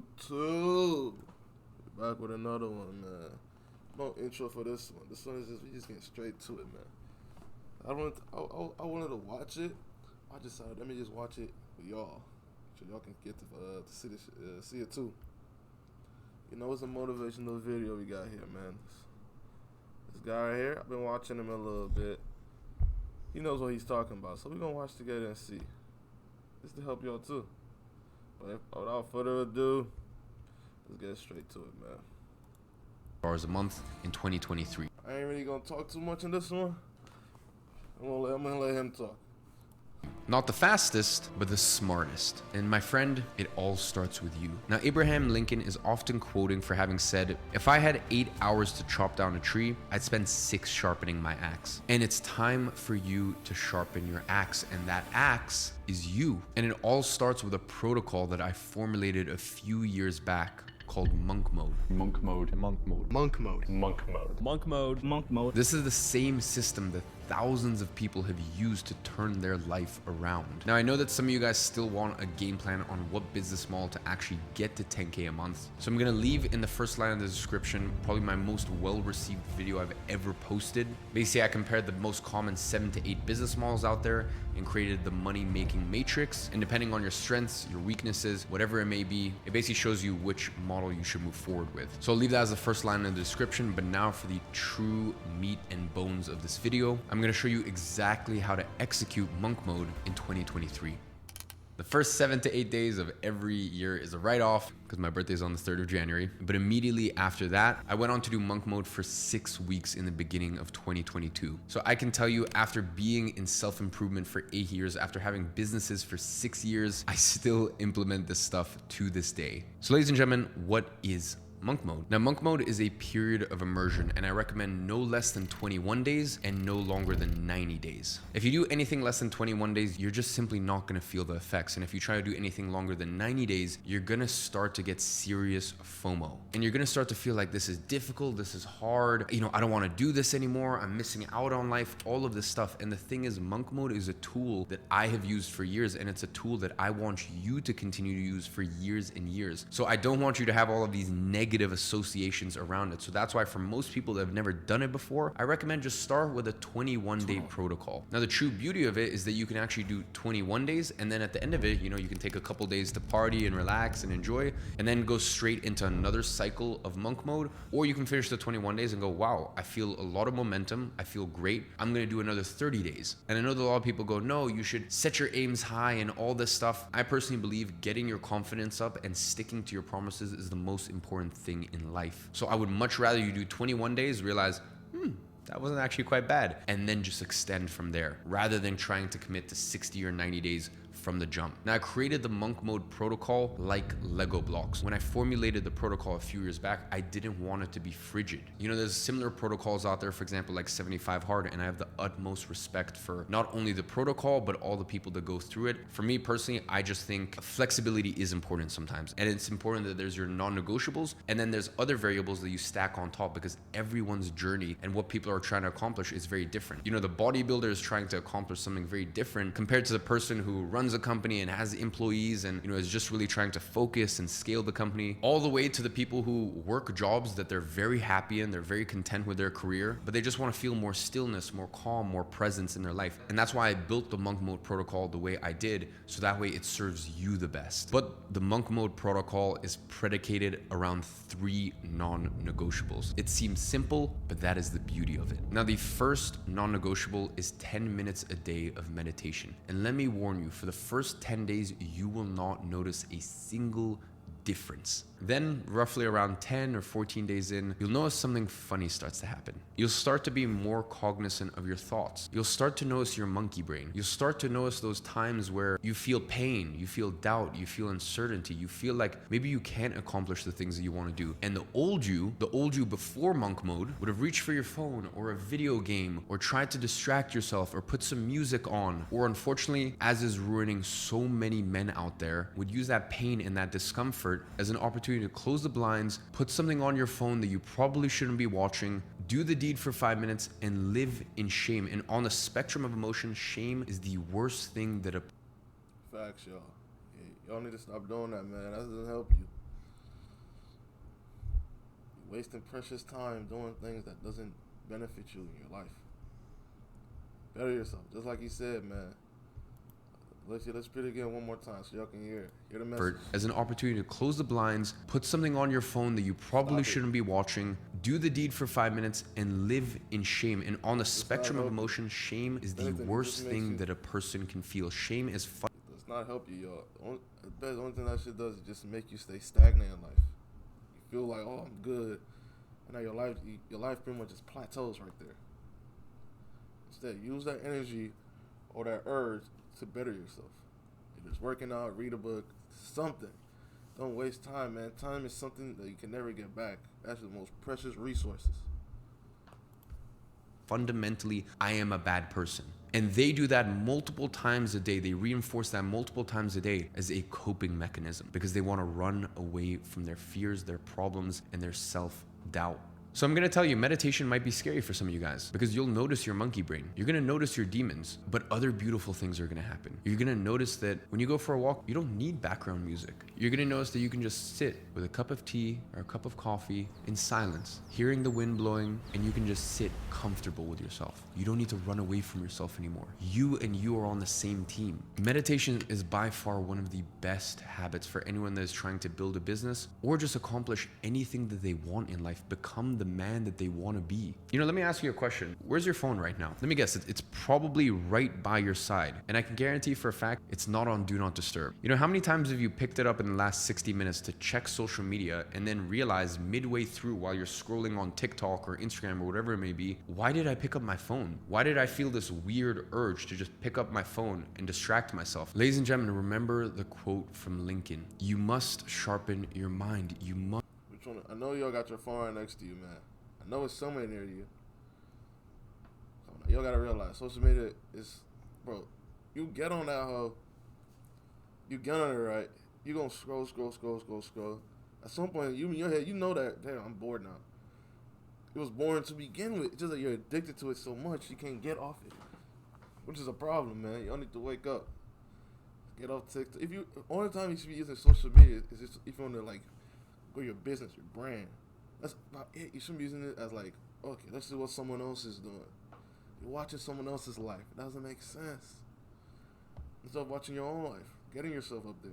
YouTube. Back with another one, man. No intro for this one. This one is just we just getting straight to it, man. I wanted to watch it. I decided let me just watch it with y'all, so y'all can get to see this, see it too. You know, it's a motivational video we got here, man. This guy right here, I've been watching him a little bit. He knows what he's talking about, so we're gonna watch together and see. This to help y'all too. But without further ado, let's get straight to it, man. Hours a month in 2023. I ain't really gonna talk too much in this one. I'm gonna let him talk. Not the fastest, but the smartest. And my friend, it all starts with you. Now, Abraham Lincoln is often quoting for having said, if I had 8 hours to chop down a tree, I'd spend 6 sharpening my axe. And it's time for you to sharpen your axe. And that axe is you. And it all starts with a protocol that I formulated a few years back called monk mode. Monk mode. Monk mode. Monk mode. Monk mode. Monk mode. Monk mode. This is the same system that thousands of people have used to turn their life around. Now, I know that some of you guys still want a game plan on what business model to actually get to 10K a month. So I'm gonna leave in the first line of the description probably my most well-received video I've ever posted. Basically, I compared the most common 7 to 8 business models out there and created the money-making matrix. And depending on your strengths, your weaknesses, whatever it may be, it basically shows you which model you should move forward with. So I'll leave that as the first line in the description, but now for the true meat and bones of this video, I'm gonna show you exactly how to execute monk mode in 2023. The first 7 to 8 days of every year is a write-off because my birthday is on the 3rd of January. But immediately after that, I went on to do monk mode for 6 weeks in the beginning of 2022. So I can tell you, after being in self-improvement for 8 years, after having businesses for 6 years, I still implement this stuff to this day. So ladies and gentlemen, what is monk mode? Now, monk mode is a period of immersion, and I recommend no less than 21 days and no longer than 90 days. If you do anything less than 21 days, you're just simply not gonna feel the effects. And if you try to do anything longer than 90 days, you're gonna start to get serious FOMO. And you're gonna start to feel like this is difficult, this is hard, I don't wanna do this anymore, I'm missing out on life, all of this stuff. And the thing is, monk mode is a tool that I have used for years, and it's a tool that I want you to continue to use for years and years. So I don't want you to have all of these negative associations around it. So that's why for most people that have never done it before, I recommend just start with a 21-day protocol. Now, the true beauty of it is that you can actually do 21 days, and then at the end of it, you can take a couple days to party and relax and enjoy, and then go straight into another cycle of monk mode. Or you can finish the 21 days and go, wow, I feel a lot of momentum, I feel great, I'm gonna do another 30 days. And I know that a lot of people go, no, you should set your aims high and all this stuff. I personally believe getting your confidence up and sticking to your promises is the most important thing in life. So I would much rather you do 21 days, realize, that wasn't actually quite bad, and then just extend from there, rather than trying to commit to 60 or 90 days from the jump. Now, I created the monk mode protocol like Lego blocks. When I formulated the protocol a few years back, I didn't want it to be frigid. There's similar protocols out there, for example, like 75 hard, and I have the utmost respect for not only the protocol, but all the people that go through it. For me personally, I just think flexibility is important sometimes. And it's important that there's your non-negotiables, and then there's other variables that you stack on top, because everyone's journey and what people are trying to accomplish is very different. The bodybuilder is trying to accomplish something very different compared to the person who runs a company and has employees and is just really trying to focus and scale the company, all the way to the people who work jobs that they're very happy in, they're very content with their career, but they just want to feel more stillness, more calm, more presence in their life. And that's why I built the monk mode protocol the way I did, so that way it serves you the best. But the monk mode protocol is predicated around 3 non-negotiables. It seems simple, but that is the beauty of it. Now, the first non-negotiable is 10 minutes a day of meditation. And let me warn you, for the first 10 days, you will not notice a single difference. Then roughly around 10 or 14 days in, you'll notice something funny starts to happen. You'll start to be more cognizant of your thoughts. You'll start to notice your monkey brain. You'll start to notice those times where you feel pain, you feel doubt, you feel uncertainty, you feel like maybe you can't accomplish the things that you want to do. And the old you before monk mode would have reached for your phone or a video game or tried to distract yourself or put some music on, or unfortunately, as is ruining so many men out there, would use that pain and that discomfort as an opportunity to close the blinds, put something on your phone that you probably shouldn't be watching, do the deed for 5 minutes, and live in shame. And on the spectrum of emotion, shame is the worst thing that a Facts, y'all. Y'all need to stop doing that, man. That doesn't help you. wasting precious time doing things that doesn't benefit you in your life. Better yourself. Just like he said, man. Let's read it again one more time so y'all can hear the message. As an opportunity to close the blinds, put something on your phone that you probably shouldn't be watching, do the deed for 5 minutes, and live in shame. And on the spectrum of emotion, shame is the worst thing that a person can feel. Shame is It does not help you, y'all. The only thing that shit does is just make you stay stagnant in life. You feel like, oh, I'm good. And now your life pretty much just plateaus right there. Instead, use that energy or that urge to better yourself. If it's working out, read a book, something. Don't waste time, man. Time is something that you can never get back. That's the most precious resources. Fundamentally, I am a bad person. And they do that multiple times a day. They reinforce that multiple times a day as a coping mechanism because they want to run away from their fears, their problems, and their self-doubt. So I'm going to tell you, meditation might be scary for some of you guys because you'll notice your monkey brain. You're going to notice your demons, but other beautiful things are going to happen. You're going to notice that when you go for a walk, you don't need background music. You're going to notice that you can just sit with a cup of tea or a cup of coffee in silence, hearing the wind blowing, and you can just sit comfortable with yourself. You don't need to run away from yourself anymore. You and you are on the same team. Meditation is by far one of the best habits for anyone that is trying to build a business or just accomplish anything that they want in life, become the man that they want to be. You know, let me ask you a question. Where's your phone right now? Let me guess. It's probably right by your side. And I can guarantee for a fact it's not on Do Not Disturb. You know, how many times have you picked it up in the last 60 minutes to check social media and then realize midway through while you're scrolling on TikTok or Instagram or whatever it may be, why did I pick up my phone? Why did I feel this weird urge to just pick up my phone and distract myself? Ladies and gentlemen, remember the quote from Lincoln. You must sharpen your mind. You must. Which one? I know y'all got your phone right next to you, man. I know it's somewhere near you. Y'all gotta realize social media is, bro. You get on that hoe. You get on it right. You gonna scroll. At some point, you in your head, you know that. Damn, I'm bored now. It was boring to begin with. It's just that you're addicted to it so much you can't get off it, which is a problem, man. Y'all need to wake up. Get off TikTok. Only time you should be using social media is just if you want to like grow your business, your brand. That's about it. You shouldn't be using it as like, okay, let's see what someone else is doing. You're watching someone else's life. It doesn't make sense. Instead of watching your own life, getting yourself up there.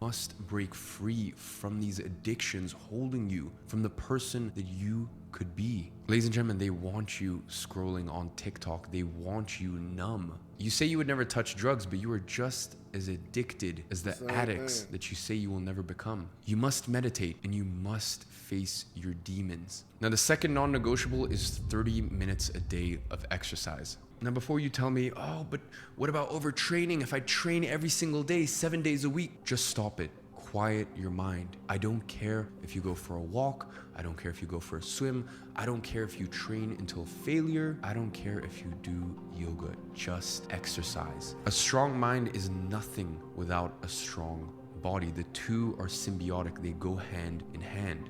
Must break free from these addictions holding you from the person that you could be. Ladies and gentlemen, they want you scrolling on TikTok. They want you numb. You say you would never touch drugs, but you are just as addicted as the addicts that you say you will never become. You must meditate and you must face your demons. Now, the second non-negotiable is 30 minutes a day of exercise. Now, before you tell me, oh, but what about overtraining? If I train every single day, 7 days a week, just stop it. Quiet your mind. I don't care if you go for a walk. I don't care if you go for a swim. I don't care if you train until failure. I don't care if you do yoga. Just exercise. A strong mind is nothing without a strong body. The two are symbiotic. They go hand in hand.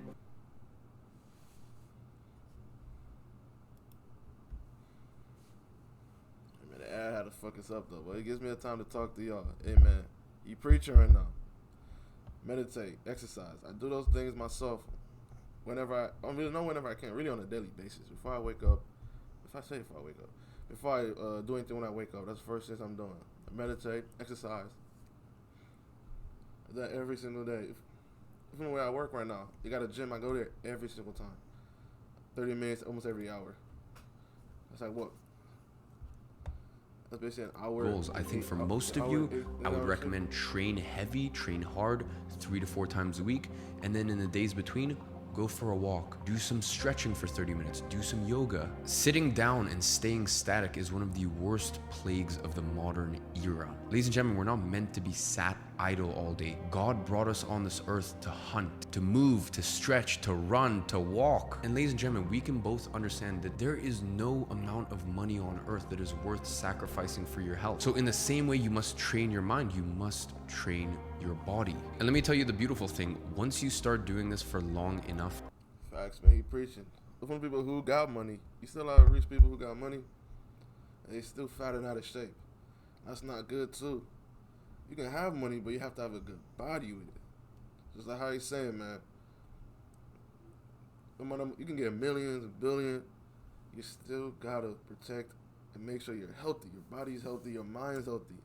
I had to fuck us up though, but it gives me a time to talk to y'all. Hey man, you preaching right now. Meditate, exercise. I do those things myself whenever I can, really on a daily basis. Before I wake up, before I do anything when I wake up, that's the first thing I'm doing. I meditate, exercise. I do that every single day. Even where I work right now, you got a gym, I go there every single time. 30 minutes, almost every hour. That's like what? That's basically an hour. Goals. I think for most of you, I would recommend train heavy, train hard, 3 to 4 times a week. And then in the days between, go for a walk, do some stretching for 30 minutes, do some yoga. Sitting down and staying static is one of the worst plagues of the modern era. Ladies and gentlemen, we're not meant to be sat idle all day. God brought us on this earth to hunt, to move, to stretch, to run, to walk. And ladies and gentlemen, we can both understand that there is no amount of money on earth that is worth sacrificing for your health. So in the same way you must train your mind, you must train your body. And let me tell you the beautiful thing, once you start doing this for long enough. Facts, man, you preaching. Look for people who got money. You still have rich people who got money, and they still fat and out of shape. That's not good too. You can have money, but you have to have a good body with it. Just like how he's saying, man. no matter, you can get millions and billions, you still gotta protect and make sure you're healthy. Your body's healthy, your mind's healthy.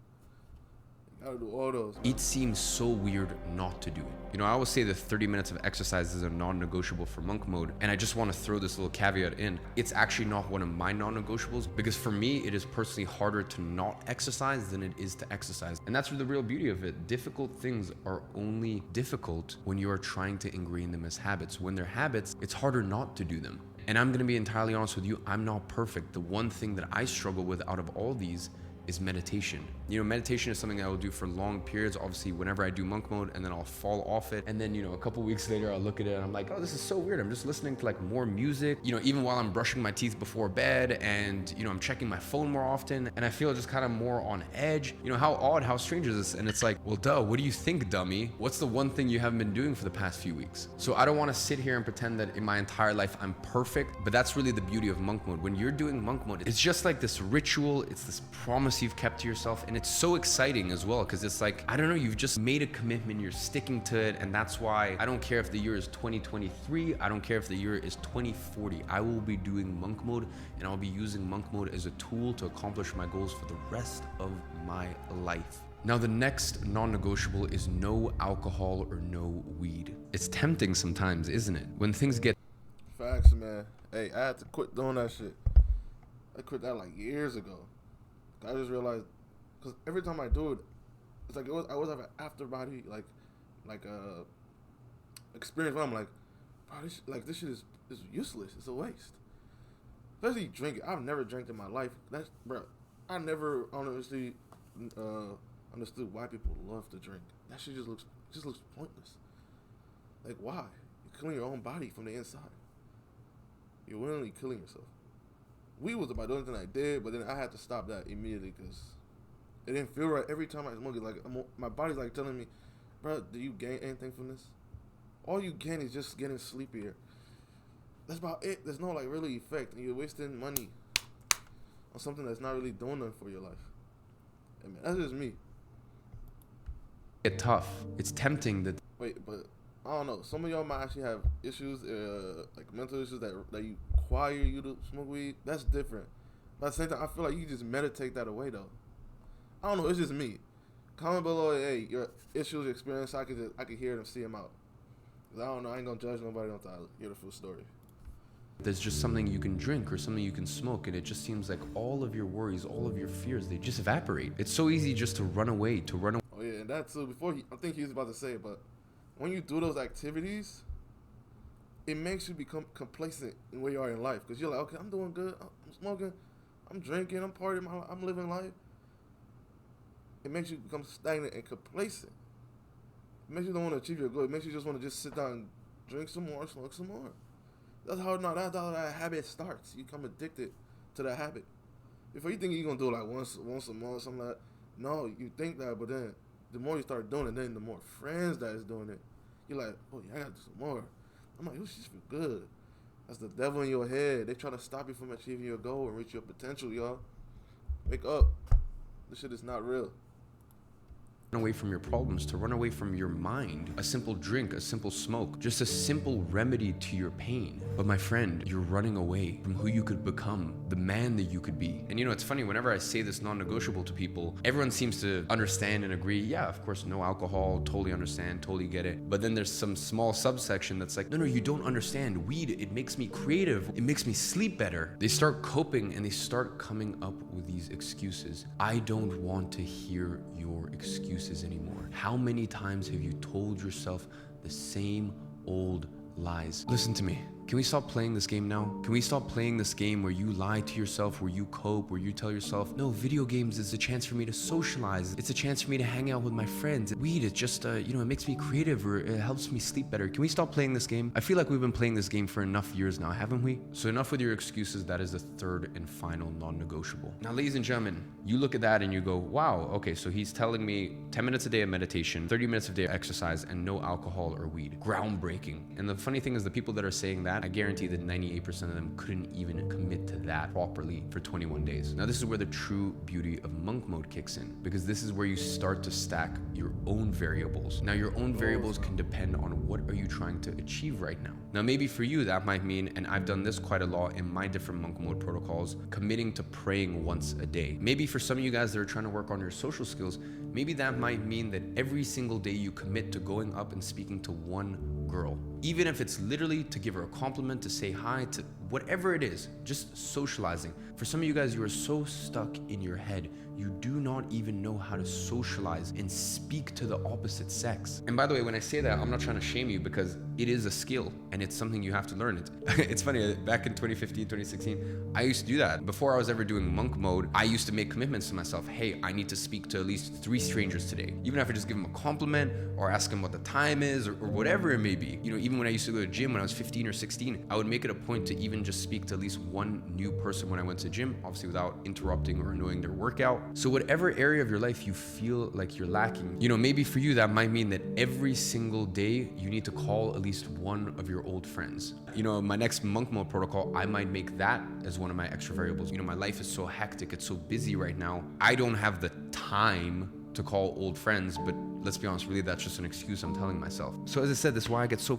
You gotta do all those. Man. It seems so weird not to do it. You know, I always say that 30 minutes of exercise is a non-negotiable for monk mode, and I just want to throw this little caveat in. It's actually not one of my non-negotiables, because for me, it is personally harder to not exercise than it is to exercise. And that's the real beauty of it. Difficult things are only difficult when you are trying to ingrain them as habits. When they're habits, it's harder not to do them. And I'm gonna be entirely honest with you, I'm not perfect. The one thing that I struggle with out of all these is meditation. You know, meditation is something I will do for long periods, obviously whenever I do monk mode, and then I'll fall off it. And then, you know, a couple weeks later, I'll look at it and I'm like, oh, this is so weird. I'm just listening to like more music, you know, even while I'm brushing my teeth before bed, and, you know, I'm checking my phone more often, and I feel just kind of more on edge. You know, how odd, how strange is this? And it's like, well, duh, what do you think, dummy? What's the one thing you haven't been doing for the past few weeks? So I don't want to sit here and pretend that in my entire life I'm perfect, but that's really the beauty of monk mode. When you're doing monk mode, it's just like this ritual, it's this promise you've kept to yourself, and it's so exciting as well, because it's like, I don't know, you've just made a commitment, you're sticking to it, and that's why I don't care if the year is 2023, I don't care if the year is 2040, I will be doing monk mode, and I'll be using monk mode as a tool to accomplish my goals for the rest of my life. Now, the next non-negotiable is no alcohol or no weed. It's tempting sometimes, isn't it? When things get Facts, man. Hey, I had to quit doing that shit. I quit that like years ago. I just realized, because every time I do it, it's like I always have an after body experience where I'm like, bro, this shit is useless. It's a waste. Especially drinking. I've never drank in my life. I never honestly understood why people love to drink. That shit just looks pointless. Like, why? You're killing your own body from the inside. You're willingly killing yourself. Weed was about the only thing I did, but then I had to stop that immediately because it didn't feel right. Every time I smoke it, like my body's like telling me, bro, do you gain anything from this? All you gain is just getting sleepier. That's about it. There's no like really effect, and you're wasting money on something that's not really doing nothing for your life. Hey, man, that's just me. get tough, it's tempting that Wait, but I don't know. Some of y'all might actually have issues, like mental issues that you require you to smoke weed. That's different. But at the same time, I feel like you can just meditate that away, though. I don't know. It's just me. Comment below, hey, your issues, your experience. I could hear them, see them out. 'Cause I don't know. I ain't gonna judge nobody until I hear the full story. there's just something you can drink or something you can smoke, and it just seems like all of your worries, all of your fears, they just evaporate. It's so easy just to run away, Oh yeah, and that too. I think he was about to say it, but when you do those activities, it makes you become complacent in where you are in life. Because you're like, okay, I'm doing good. I'm smoking. I'm drinking. I'm partying. I'm living life. It makes you become stagnant and complacent. It makes you don't want to achieve your goal. It makes you just want to just sit down and drink some more, smoke some more. That's how that habit starts. You become addicted to that habit. Before you think you're going to do it like once a month, something like that. No, you think that, but then the more you start doing it, then the more friends that is doing it. You're like, oh yeah, I got to do some more. I'm like, this just feel good. That's the devil in your head. They try to stop you from achieving your goal and reach your potential, y'all. Wake up. This shit is not real. run away from your problems, to run away from your mind. A simple drink, a simple smoke, just a simple remedy to your pain. But my friend, you're running away from who you could become, the man that you could be. And you know, it's funny, whenever I say this non-negotiable to people, everyone seems to understand and agree, yeah, of course, no alcohol, totally understand, totally get it. But then there's some small subsection that's like, no, you don't understand. Weed, it makes me creative. It makes me sleep better. They start coping and they start coming up with these excuses. I don't want to hear your excuses anymore. How many times have you told yourself the same old lies? Listen to me. Can we stop playing this game now? Can we stop playing this game where you lie to yourself, where you cope, where you tell yourself, no, video games is a chance for me to socialize. It's a chance for me to hang out with my friends. Weed, it's just, it makes me creative, or it helps me sleep better. Can we stop playing this game? I feel like we've been playing this game for enough years now, haven't we? So enough with your excuses. That is the third and final non-negotiable. Now, ladies and gentlemen, you look at that and you go, wow, okay, so he's telling me 10 minutes a day of meditation, 30 minutes a day of exercise, and no alcohol or weed. Groundbreaking. And the funny thing is, the people that are saying that, that, I guarantee that 98% of them couldn't even commit to that properly for 21 days. Now, this is where the true beauty of monk mode kicks in, because this is where you start to stack your own variables. Now, your own variables can depend on what are you trying to achieve right now. Now, maybe for you, that might mean, and I've done this quite a lot in my different monk mode protocols, committing to praying once a day. Maybe for some of you guys that are trying to work on your social skills, maybe that might mean that every single day you commit to going up and speaking to one girl. Even if it's literally to give her a compliment, to say hi, to whatever it is, just socializing. For some of you guys, you are so stuck in your head, you do not even know how to socialize and speak to the opposite sex. And by the way, when I say that, I'm not trying to shame you, because it is a skill and it's something you have to learn. It's funny, back in 2015, 2016, I used to do that. Before I was ever doing monk mode, I used to make commitments to myself. Hey, I need to speak to at least 3 strangers today. Even if I just give them a compliment or ask them what the time is or whatever it may be. You know, even when I used to go to the gym when I was 15 or 16, I would make it a point to even just speak to at least one new person when I went to the gym, obviously without interrupting or annoying their workout. So whatever area of your life you feel like you're lacking, you know, maybe for you that might mean that every single day you need to call at least one of your old friends. You know, my next monk mode protocol, I might make that as one of my extra variables. You know, my life is so hectic, it's so busy right now, I don't have the time to call old friends, but let's be honest, really that's just an excuse I'm telling myself. So as I said, this is why I get so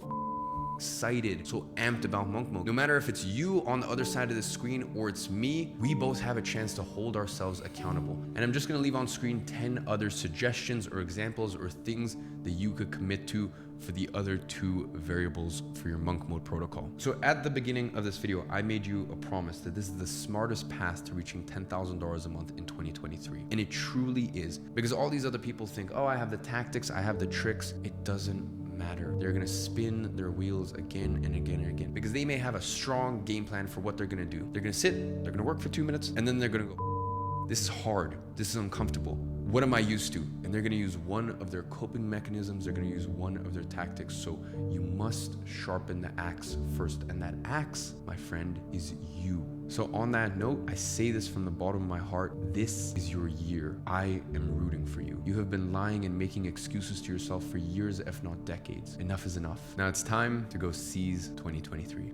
excited, so amped about monk mode. No matter if it's you on the other side of the screen or it's me, we both have a chance to hold ourselves accountable. And I'm just gonna leave on screen 10 other suggestions or examples or things that you could commit to for the other 2 variables for your monk mode protocol. So at the beginning of this video, I made you a promise that this is the smartest path to reaching $10,000 a month in 2023. And it truly is, because all these other people think, oh, I have the tactics, I have the tricks. It doesn't matter. They're gonna spin their wheels again and again and again, because they may have a strong game plan for what they're gonna do. They're gonna sit, they're gonna work for 2 minutes, and then they're gonna go, this is hard, this is uncomfortable. What am I used to? And they're gonna use one of their coping mechanisms, they're gonna use one of their tactics. So you must sharpen the axe first. And that axe, my friend, is you. So on that note, I say this from the bottom of my heart, this is your year. I am rooting for you. You have been lying and making excuses to yourself for years, if not decades. Enough is enough. Now it's time to go seize 2023.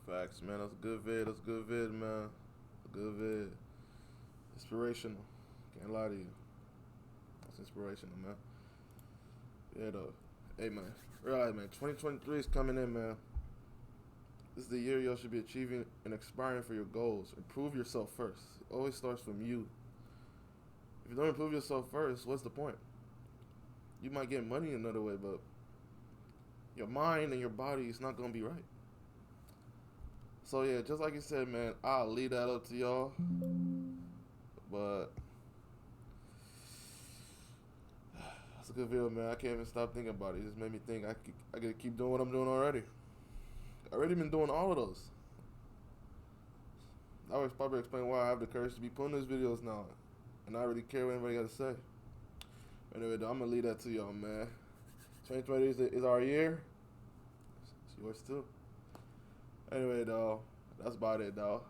Facts, man. That's a good vid. That's a good vid, man. A good vid. Inspirational. Can't lie to you. That's inspirational, man. Yeah, though. Hey, man. Realize, man, 2023 is coming in, man. This is the year y'all should be achieving and aspiring for your goals. Improve yourself first. It always starts from you. If you don't improve yourself first, what's the point? You might get money another way, but your mind and your body is not going to be right. So, yeah, just like you said, man, I'll leave that up to y'all. But that's a good video, man. I can't even stop thinking about it. It just made me think I gotta keep doing what I'm doing already. I already been doing all of those. I would probably explain why I have the courage to be putting these videos now, and I already care what anybody got to say. Anyway, though, I'm gonna leave that to y'all, man. 2020 is our year. It's yours too. Anyway, though, that's about it, though.